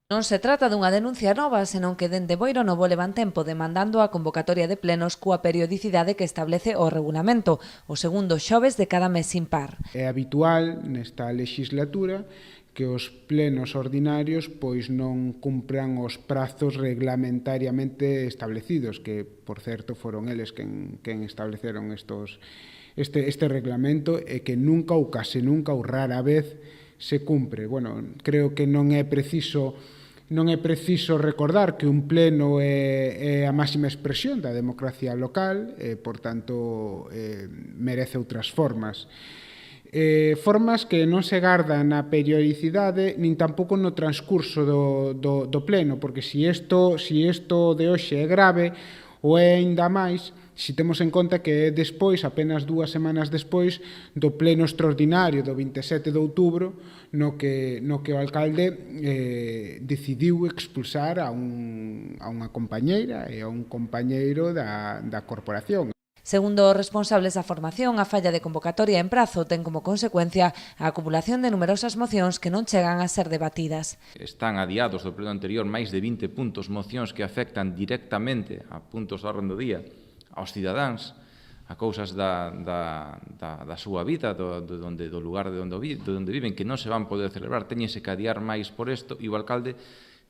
Non se trata dunha denuncia nova, senón que dende Boiro Novo levan tempo demandando a convocatoria de plenos coa periodicidade que establece o regulamento, o segundo xoves de cada mes impar. É habitual nesta legislatura que os plenos ordinarios pois non cumpran os prazos reglamentariamente establecidos, que, por certo, foron eles quen estableceron este reglamento e que nunca ou case nunca ou rara vez se cumpre. Bueno, creo que non é preciso recordar que un pleno é a máxima expresión da democracia local e, por tanto, merece outras formas. Formas que non se gardan na periodicidade nin tampouco no transcurso do pleno, porque se isto de hoxe é grave, ou é aínda máis se temos en conta que é despois, apenas 2 semanas despois, do pleno extraordinario do 27 de outubro, no que o alcalde decidiu expulsar a unha compañeira e a un compañeiro da corporación. Segundo os responsables da formación, a falla de convocatoria en prazo ten como consecuencia a acumulación de numerosas mocións que non chegan a ser debatidas. Están adiados do pleno anterior máis de 20 puntos, mocións que afectan directamente a puntos do orden do día aos cidadáns, a cousas da súa vida, do lugar de onde viven, que non se van poder celebrar, teñense que adiar máis por isto, e o alcalde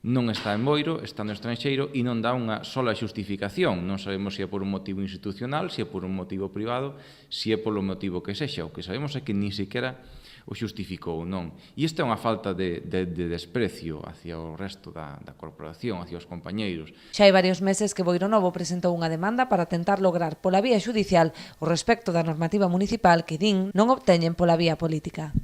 non está en Boiro, está no estranxeiro e non dá unha sola xustificación. Non sabemos se é por un motivo institucional, se é por un motivo privado, se é polo motivo que sexa. O que sabemos é que nin sequera o xustificou, non. E isto é unha falta de desprecio hacia o resto da corporación, hacia os compañeiros. Xa hai varios meses que Boiro Novo presentou unha demanda para tentar lograr pola vía xudicial o respecto da normativa municipal que din non obteñen pola vía política.